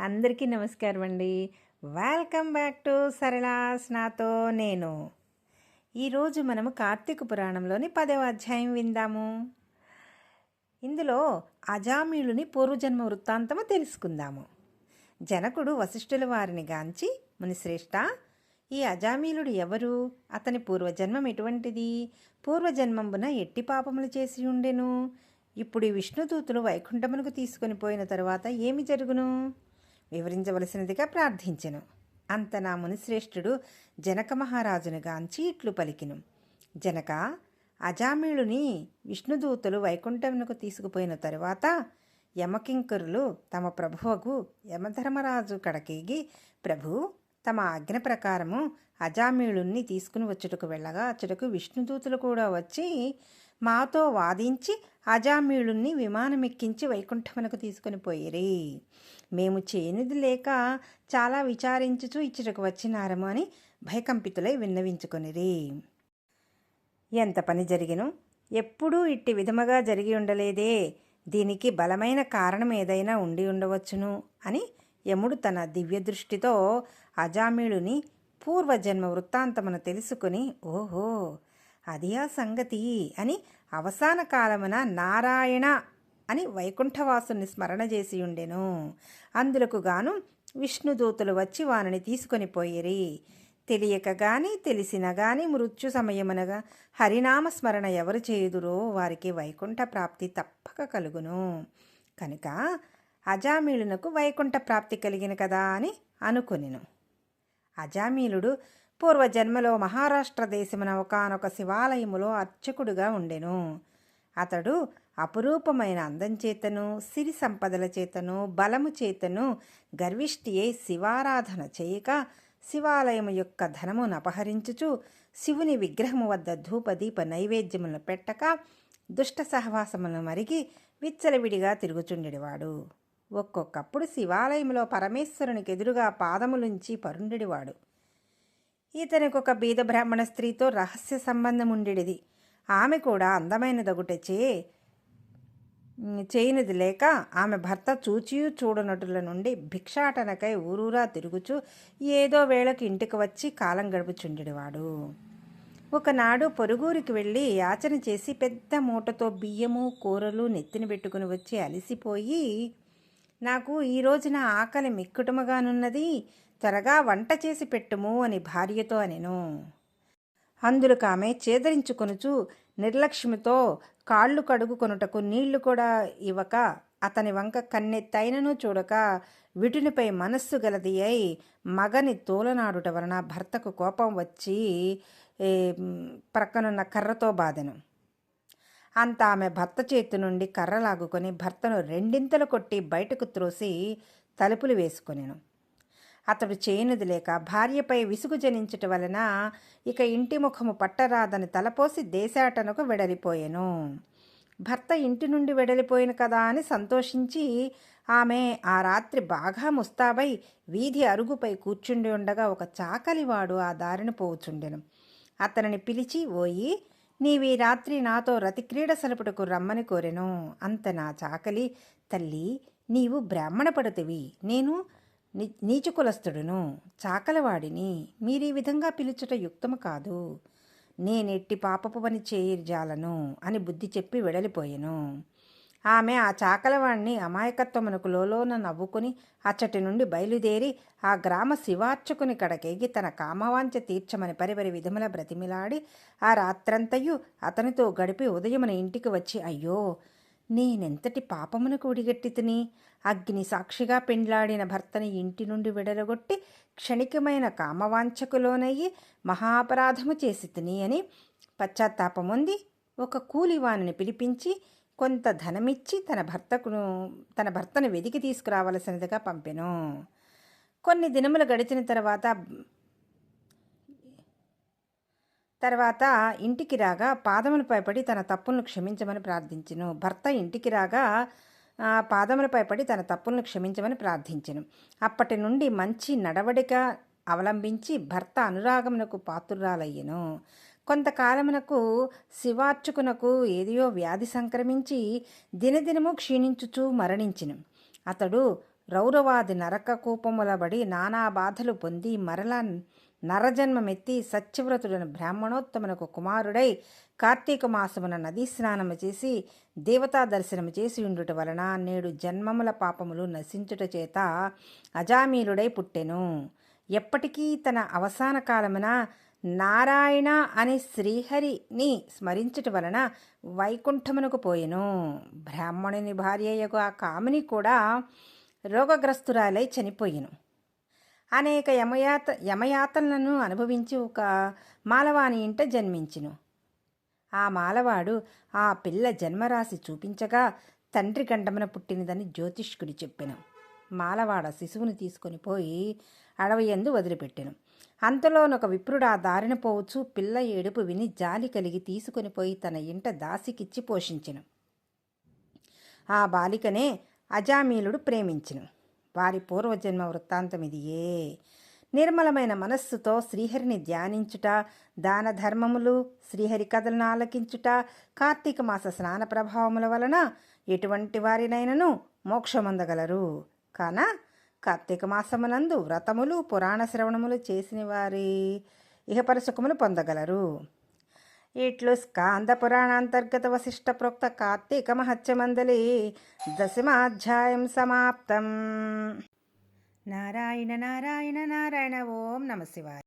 అందరికీ నమస్కారం అండి. వెల్కమ్ బ్యాక్ టు సరళాస్ నాతో నేను. ఈరోజు మనము కార్తీక పురాణంలోని 10వ అధ్యాయం విందాము. ఇందులో అజామిళుని పూర్వజన్మ వృత్తాంతము తెలుసుకుందాము. జనకుడు వశిష్ఠుల వారిని గాంచి, మునిశ్రేష్ఠ, ఈ అజామిళుడు ఎవరు? అతని పూర్వజన్మం ఎటువంటిది? పూర్వజన్మంబున ఎట్టి పాపములు చేసి ఉండెను? ఇప్పుడు ఈ విష్ణుదూతులు వైకుంఠమునకు తీసుకొని పోయిన తరువాత ఏమి జరుగును? వివరించవలసినదిగా ప్రార్థించెను. అంత నా మునిశ్రేష్ఠుడు జనక మహారాజును గాంచి ఇట్లు పలికిను. జనక, అజామిళుని విష్ణుదూతలు వైకుంఠమునకు తీసుకుపోయిన తరువాత యమకింకరులు తమ ప్రభువకు యమధర్మరాజు కడకేగి, ప్రభు, తమ ఆజ్ఞ ప్రకారము అజామిళుణ్ణి తీసుకుని వచ్చుటకు వెళ్ళగా అచ్చుటకు విష్ణుదూతులు కూడా వచ్చి మాతో వాదించి అజామిళుణ్ణి విమానమెక్కించి వైకుంఠమునకు తీసుకుని పోయిరి. మేము చేయనిది లేక చాలా విచారించుచూ ఇచ్చుటకు వచ్చినారము అని భయకంపితులై విన్నవించుకొనిరి. ఎంత పని జరిగిను, ఎప్పుడూ ఇట్టి విధముగా జరిగి ఉండలేదే, దీనికి బలమైన కారణం ఏదైనా ఉండి ఉండవచ్చును అని యముడు తన దివ్య దృష్టితో అజామిళుని పూర్వజన్మ వృత్తాంతమును తెలుసుకుని, ఓహో, అది ఆ సంగతి అని అవసాన కాలమున నారాయణ అని వైకుంఠవాసుని స్మరణ చేసి ఉండెను. అందులకు గాను విష్ణుదూతులు వచ్చి వానిని తీసుకొని పోయిరి. తెలియక గాని తెలిసిన గాని మృత్యు సమయమునగా హరినామ స్మరణ ఎవరు చేయుదురో వారికి వైకుంఠ ప్రాప్తి తప్పక కలుగును. కనుక అజామిళునకు వైకుంఠ ప్రాప్తి కలిగిన కదా అని అనుకొనెను. అజామిళుడు పూర్వజన్మలో మహారాష్ట్ర దేశమున ఒకానొక శివాలయములో అర్చకుడుగా ఉండెను. అతడు అపురూపమైన అందం చేతను, సిరి సంపదల చేతను, బలము చేతను గర్విష్ఠి అయి శివారాధన చేయక శివాలయము యొక్క ధనమును అపహరించుచు శివుని విగ్రహము వద్ద ధూపదీప నైవేద్యములను పెట్టక దుష్ట సహవాసములను మరిగి విచ్చలవిడిగా తిరుగుచుండెడివాడు. ఒక్కొక్కప్పుడు శివాలయంలో పరమేశ్వరునికి ఎదురుగా పాదములుంచి పరుండెడివాడు. ఇతనికి ఒక బీద బ్రాహ్మణ స్త్రీతో రహస్య సంబంధం ఉండేది. ఆమె కూడా అందమైన దగుటచే చేయనిది లేక ఆమె భర్త చూచియూ చూడనటుల నుండి భిక్షాటనకై ఊరూరా తిరుగుచూ ఏదో వేళకి ఇంటికి వచ్చి కాలం గడుపుచుండెడివాడు. ఒకనాడు పొరుగురికి వెళ్ళి యాచన చేసి పెద్ద మూటతో బియ్యము కూరలు నెత్తిన పెట్టుకుని వచ్చి అలసిపోయి, నాకు ఈ రోజున ఆకలి మిక్కుటముగానున్నది, త్వరగా వంట చేసి పెట్టుము అని భార్యతో అనెను. అందులకు ఆమె చేదరించుకొనుచు నిర్లక్ష్మితో కాళ్ళు కడుగుకొనుటకు నీళ్లు కూడా ఇవ్వక అతని వంక కన్నెత్తైనను చూడక విటునిపై మనస్సు గలది అయి మగని తోలనాడుట వలన భర్తకు కోపం వచ్చి ప్రక్కనున్న కర్రతో బాధెను. అంత ఆమె భర్త చేతి నుండి కర్ర లాగుకొని భర్తను రెండింతలు కొట్టి బయటకు త్రోసి తలుపులు వేసుకొనెను. అతడు చేయనిది లేక భార్యపై విసుగు జనించుట వలన ఇక ఇంటి ముఖము పట్టరాదని తలపోసి దేశాటనకు వెడలిపోయెను. భర్త ఇంటి నుండి వెడలిపోయిన కదా అని సంతోషించి ఆమె ఆ రాత్రి బాగా ముస్తాబై వీధి అరుగుపై కూర్చుండి ఉండగా ఒక చాకలివాడు ఆ దారిని పోవుచుండెను. అతనిని పిలిచి, ఓయి, నీవీ రాత్రి నాతో రతిక్రీడ సలుపుటకు రమ్మని కోరెను. అంత నా చాకలి, తల్లి, నీవు బ్రాహ్మణ పడతివి, నేను నీచుకులస్తుడును, చాకలవాడిని, మీరీ విధంగా పిలుచుట యుక్తము కాదు, నేనెట్టి పాపపు పని చేయజాలను అని బుద్ధి చెప్పి వెడలిపోయెను. ఆమె ఆ చాకలవాడిని అమాయకత్వమునకు లోలోన నవ్వుకుని అచ్చటి నుండి బయలుదేరి ఆ గ్రామ శివార్చకుని కడకేగి తన కామవాంఛ తీర్చమని పరిపరి విధముల బ్రతిమిలాడి ఆ రాత్రంతయు అతనితో గడిపి ఉదయమున ఇంటికి వచ్చి, అయ్యో, నేనెంతటి పాపమునకు ఉడిగట్టితిని, అగ్ని సాక్షిగా పెండ్లాడిన భర్తని ఇంటి నుండి విడలగొట్టి క్షణికమైన కామవాంఛకులోనయ్యి మహాపరాధము చేసి తిని అని పశ్చాత్తాపమొంది ఒక కూలివాణిని పిలిపించి కొంత ధనమిచ్చి తన భర్తను వెదికి తీసుకురావలసినదిగా పంపెను. కొన్ని దినములు గడిచిన తర్వాత ఇంటికి రాగా పాదములపై పడి తన తప్పులను క్షమించమని ప్రార్థించెను. భర్త ఇంటికి రాగా పాదములపై పడి తన తప్పులను క్షమించమని ప్రార్థించెను. అప్పటి నుండి మంచి నడవడిక అవలంబించి భర్త అనురాగమునకు పాత్రురాలయ్యెను. కొంతకాలమునకు శివార్చకునకు ఏదియో వ్యాధి సంక్రమించి దినదినము క్షీణించుచూ మరణించెను. అతడు రౌరవాది నరక కూపములబడి నానా బాధలు పొంది మరలా నరజన్మమెత్తి సత్యవ్రతుడైన బ్రాహ్మణోత్తమునకు కుమారుడై కార్తీక మాసమున నదీ స్నానము చేసి దేవతా దర్శనము చేసి ఉండుట వలన నేడు జన్మముల పాపములు నశించుట చేత అజామీలుడై పుట్టెను. ఎప్పటికీ తన అవసాన కాలమున నారాయణ అని శ్రీహరిని స్మరించుట వలన వైకుంఠమునకు పోయెను. బ్రాహ్మణుని భార్యయగు ఆ కామిని కూడా రోగగ్రస్తురాలై చనిపోయెను. అనేక యమయాతనలను అనుభవించి ఒక మాలవాని ఇంట జన్మించెను. ఆ మాలవాడు ఆ పిల్ల జన్మరాశి చూపించగా తండ్రి గండమున పుట్టినదని జ్యోతిష్కుడు చెప్పెను. మాలవాడ శిశువుని తీసుకొని పోయి అడవి యందు వదిలిపెట్టెను. అంతలోనొక విప్రుడు ఆ దారిన పోవచ్చు పిల్ల ఏడుపు విని జాలి కలిగి తీసుకొని పోయి తన ఇంట దాసికిచ్చి పోషించెను. ఆ బాలికనే అజామీలుడు ప్రేమించెను. వారి పూర్వజన్మ వృత్తాంతం ఇదియే. నిర్మలమైన మనస్సుతో శ్రీహరిని ధ్యానించుట, దాన ధర్మములు, శ్రీహరి కథలను ఆలకించుట, కార్తీక మాస స్నాన ప్రభావముల వలన ఎటువంటి వారినైనను మోక్షమొందగలరు. కాన కార్తీక మాసమునందు వ్రతములు, పురాణ శ్రవణములు చేసిన వారి ఇహపర సుఖములు పొందగలరు. ఇట్లు స్కాంద పురాణాంతర్గత వశిష్ట ప్రోక్త కార్తీక మహత్యమందలి 10వ అధ్యాయం సమాప్తం. నారాయణ నారాయణ నారాయణ. ఓం నమ శివాయ.